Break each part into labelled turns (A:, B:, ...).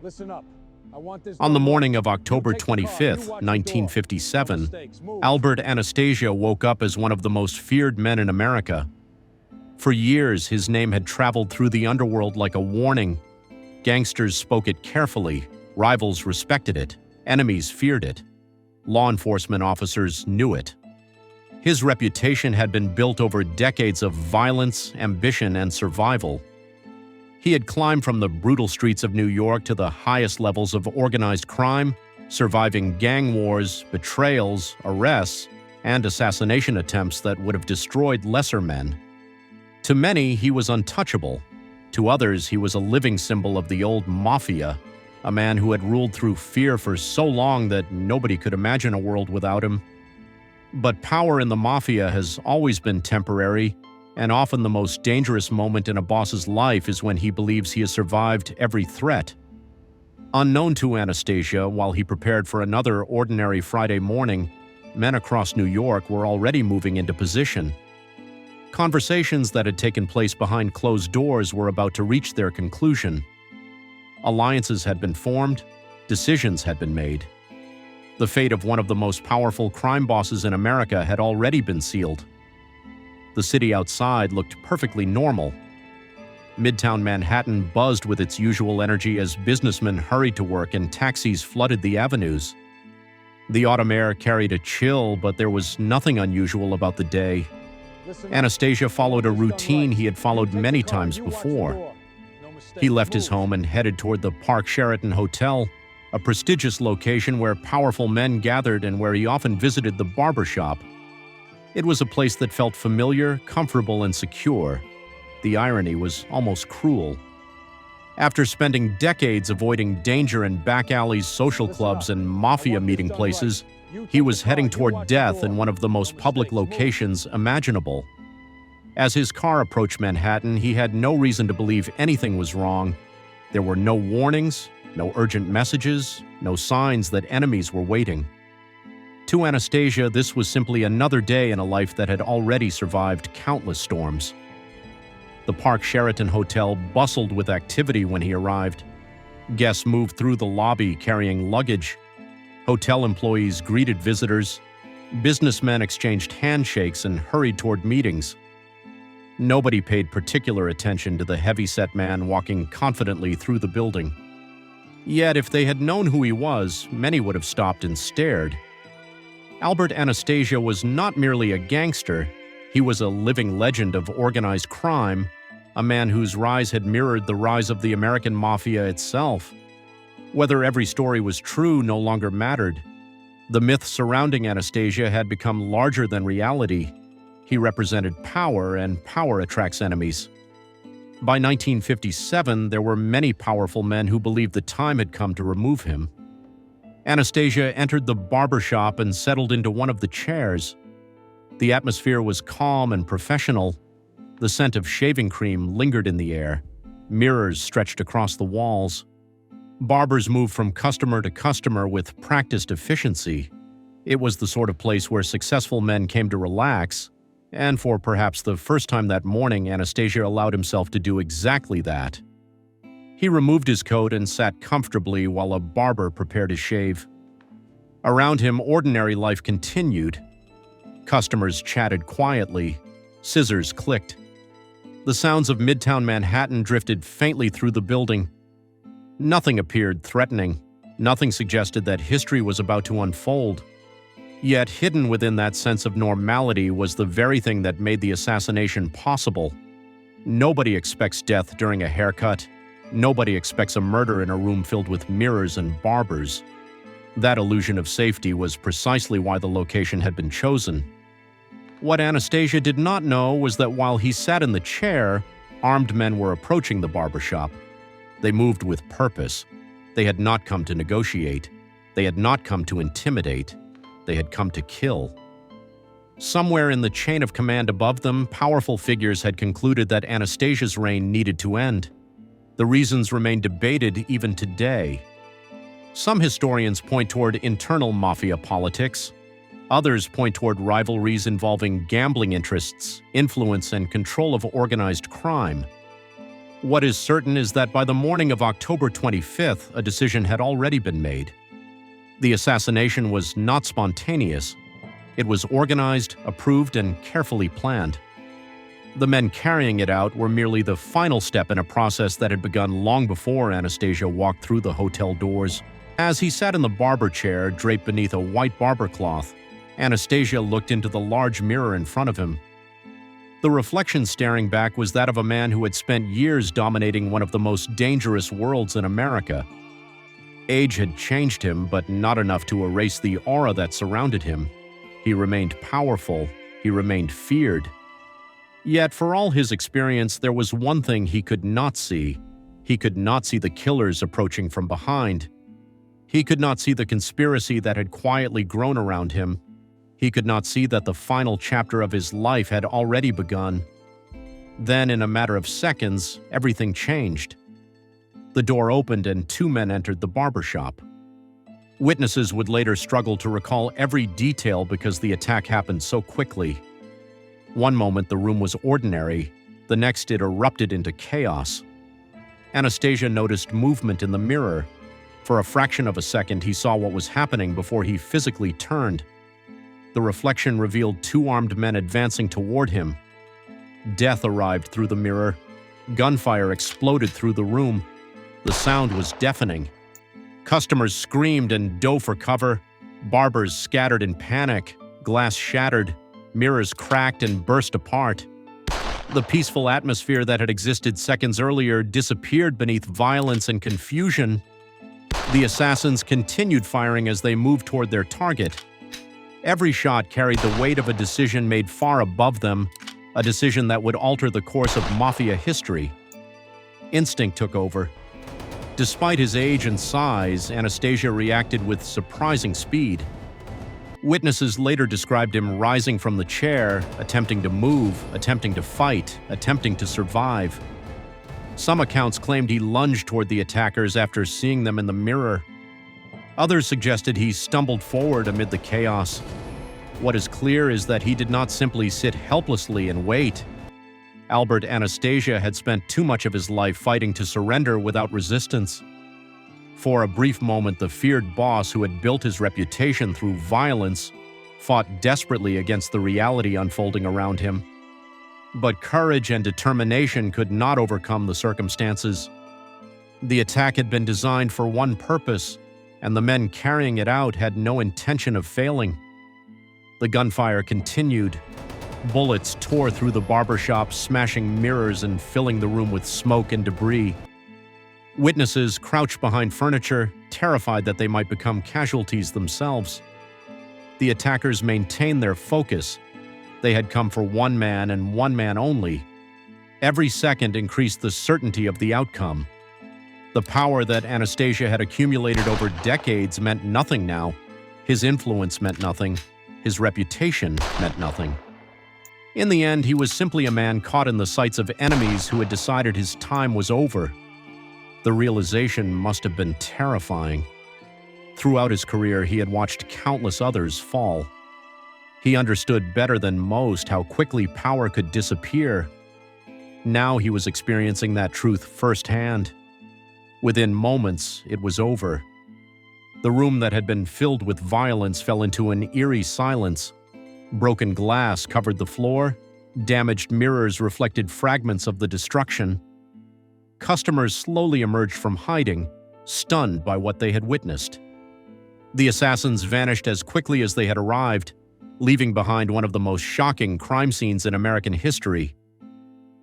A: Listen up.
B: On the morning of October 25, 1957, Albert Anastasia woke up as one of the most feared men in America. For years, his name had traveled through the underworld like a warning. Gangsters spoke it carefully, rivals respected it, enemies feared it. Law enforcement officers knew it. His reputation had been built over decades of violence, ambition, and survival. He had climbed from the brutal streets of New York to the highest levels of organized crime, surviving gang wars, betrayals, arrests, and assassination attempts that would have destroyed lesser men. To many, he was untouchable. To others, he was a living symbol of the old Mafia, a man who had ruled through fear for so long that nobody could imagine a world without him. But power in the Mafia has always been temporary, and often the most dangerous moment in a boss's life is when he believes he has survived every threat. Unknown to Anastasia, while he prepared for another ordinary Friday morning, men across New York were already moving into position. Conversations that had taken place behind closed doors were about to reach their conclusion. Alliances had been formed, decisions had been made. The fate of one of the most powerful crime bosses in America had already been sealed. The city outside looked perfectly normal. Midtown Manhattan buzzed with its usual energy as businessmen hurried to work and taxis flooded the avenues. The autumn air carried a chill, but there was nothing unusual about the day. Anastasia followed a routine he had followed many times before. He left his home and headed toward the Park Sheraton Hotel, a prestigious location where powerful men gathered and where he often visited the Barbershop. It was a place that felt familiar, comfortable, and secure. The irony was almost cruel. After spending decades avoiding danger in back alleys, social clubs, and mafia meeting places, he was heading toward death in one of the most public locations imaginable. As his car approached Manhattan, he had no reason to believe anything was wrong. There were no warnings, no urgent messages, no signs that enemies were waiting. To Anastasia, this was simply another day in a life that had already survived countless storms. The Park Sheraton Hotel bustled with activity when he arrived. Guests moved through the lobby carrying luggage. Hotel employees greeted visitors. Businessmen exchanged handshakes and hurried toward meetings. Nobody paid particular attention to the heavy-set man walking confidently through the building. Yet, if they had known who he was, many would have stopped and stared. Albert Anastasia was not merely a gangster, he was a living legend of organized crime, a man whose rise had mirrored the rise of the American Mafia itself. Whether every story was true no longer mattered. The myth surrounding Anastasia had become larger than reality. He represented power, and power attracts enemies. By 1957, there were many powerful men who believed the time had come to remove him. Anastasia entered the barbershop and settled into one of the chairs. The atmosphere was calm and professional. The scent of shaving cream lingered in the air. Mirrors stretched across the walls. Barbers moved from customer to customer with practiced efficiency. It was the sort of place where successful men came to relax, and for perhaps the first time that morning, Anastasia allowed himself to do exactly that. He removed his coat and sat comfortably while a barber prepared his shave. Around him, ordinary life continued. Customers chatted quietly. Scissors clicked. The sounds of Midtown Manhattan drifted faintly through the building. Nothing appeared threatening. Nothing suggested that history was about to unfold. Yet hidden within that sense of normality was the very thing that made the assassination possible. Nobody expects death during a haircut. Nobody expects a murder in a room filled with mirrors and barbers. That illusion of safety was precisely why the location had been chosen. What Anastasia did not know was that while he sat in the chair, armed men were approaching the barbershop. They moved with purpose. They had not come to negotiate. They had not come to intimidate. They had come to kill. Somewhere in the chain of command above them, powerful figures had concluded that Anastasia's reign needed to end. The reasons remain debated even today. Some historians point toward internal mafia politics. Others point toward rivalries involving gambling interests, influence, and control of organized crime. What is certain is that by the morning of October 25th, a decision had already been made. The assassination was not spontaneous. It was organized, approved, and carefully planned. The men carrying it out were merely the final step in a process that had begun long before Anastasia walked through the hotel doors. As he sat in the barber chair draped beneath a white barber cloth, Anastasia looked into the large mirror in front of him. The reflection staring back was that of a man who had spent years dominating one of the most dangerous worlds in America. Age had changed him, but not enough to erase the aura that surrounded him. He remained powerful. He remained feared. Yet, for all his experience, there was one thing he could not see. He could not see the killers approaching from behind. He could not see the conspiracy that had quietly grown around him. He could not see that the final chapter of his life had already begun. Then, in a matter of seconds, everything changed. The door opened and two men entered the barbershop. Witnesses would later struggle to recall every detail because the attack happened so quickly. One moment the room was ordinary, the next it erupted into chaos. Anastasia noticed movement in the mirror. For a fraction of a second, he saw what was happening before he physically turned. The reflection revealed two armed men advancing toward him. Death arrived through the mirror. Gunfire exploded through the room. The sound was deafening. Customers screamed and dove for cover. Barbers scattered in panic. Glass shattered. Mirrors cracked and burst apart. The peaceful atmosphere that had existed seconds earlier disappeared beneath violence and confusion. The assassins continued firing as they moved toward their target. Every shot carried the weight of a decision made far above them, a decision that would alter the course of Mafia history. Instinct took over. Despite his age and size, Anastasia reacted with surprising speed. Witnesses later described him rising from the chair, attempting to move, attempting to fight, attempting to survive. Some accounts claimed he lunged toward the attackers after seeing them in the mirror. Others suggested he stumbled forward amid the chaos. What is clear is that he did not simply sit helplessly and wait. Albert Anastasia had spent too much of his life fighting to surrender without resistance. For a brief moment, the feared boss who had built his reputation through violence fought desperately against the reality unfolding around him. But courage and determination could not overcome the circumstances. The attack had been designed for one purpose, and the men carrying it out had no intention of failing. The gunfire continued. Bullets tore through the barbershop, smashing mirrors and filling the room with smoke and debris. Witnesses crouched behind furniture, terrified that they might become casualties themselves. The attackers maintained their focus. They had come for one man and one man only. Every second increased the certainty of the outcome. The power that Anastasia had accumulated over decades meant nothing now. His influence meant nothing. His reputation meant nothing. In the end, he was simply a man caught in the sights of enemies who had decided his time was over. The realization must have been terrifying. Throughout his career, he had watched countless others fall. He understood better than most how quickly power could disappear. Now he was experiencing that truth firsthand. Within moments, it was over. The room that had been filled with violence fell into an eerie silence. Broken glass covered the floor. Damaged mirrors reflected fragments of the destruction. Customers slowly emerged from hiding, stunned by what they had witnessed. The assassins vanished as quickly as they had arrived, leaving behind one of the most shocking crime scenes in American history.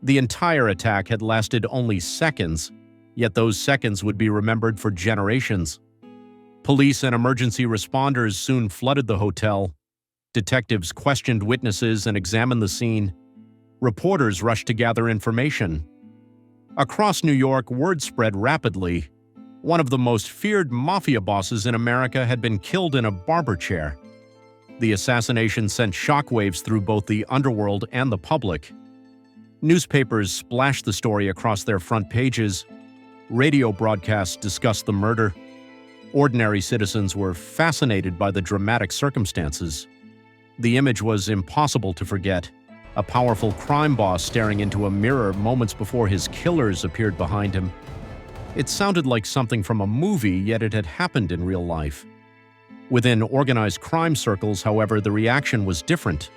B: The entire attack had lasted only seconds, yet those seconds would be remembered for generations. Police and emergency responders soon flooded the hotel. Detectives questioned witnesses and examined the scene. Reporters rushed to gather information. Across New York, word spread rapidly. One of the most feared mafia bosses in America had been killed in a barber chair. The assassination sent shockwaves through both the underworld and the public. Newspapers splashed the story across their front pages. Radio broadcasts discussed the murder. Ordinary citizens were fascinated by the dramatic circumstances. The image was impossible to forget. a powerful crime boss staring into a mirror moments before his killers appeared behind him. It sounded like something from a movie, yet it had happened in real life. Within organized crime circles, however, the reaction was different.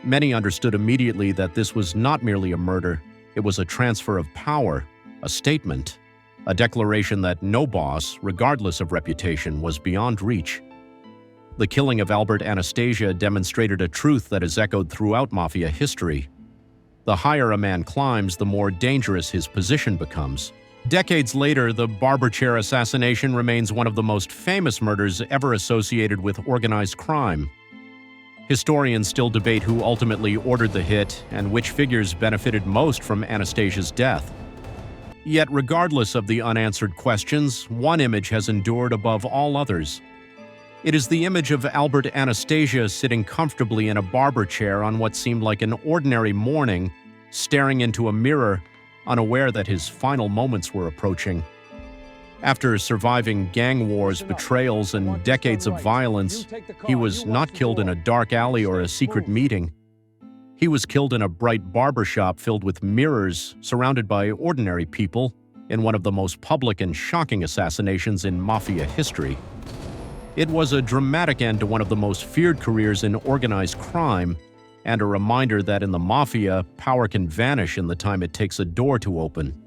B: Many understood immediately that this was not merely a murder, it was a transfer of power, a statement, a declaration that no boss, regardless of reputation, was beyond reach. The killing of Albert Anastasia demonstrated a truth that is echoed throughout Mafia history. The higher a man climbs, the more dangerous his position becomes. Decades later, the Barber chair assassination remains one of the most famous murders ever associated with organized crime. Historians still debate who ultimately ordered the hit and which figures benefited most from Anastasia's death. Yet, regardless of the unanswered questions, one image has endured above all others. It is the image of Albert Anastasia sitting comfortably in a barber chair on what seemed like an ordinary morning, staring into a mirror, unaware that his final moments were approaching. After surviving gang wars, betrayals, and decades of violence, he was not killed in a dark alley or a secret meeting. He was killed in a bright barbershop filled with mirrors, surrounded by ordinary people, in one of the most public and shocking assassinations in Mafia history. It was a dramatic end to one of the most feared careers in organized crime, and a reminder that in the Mafia, power can vanish in the time it takes a door to open.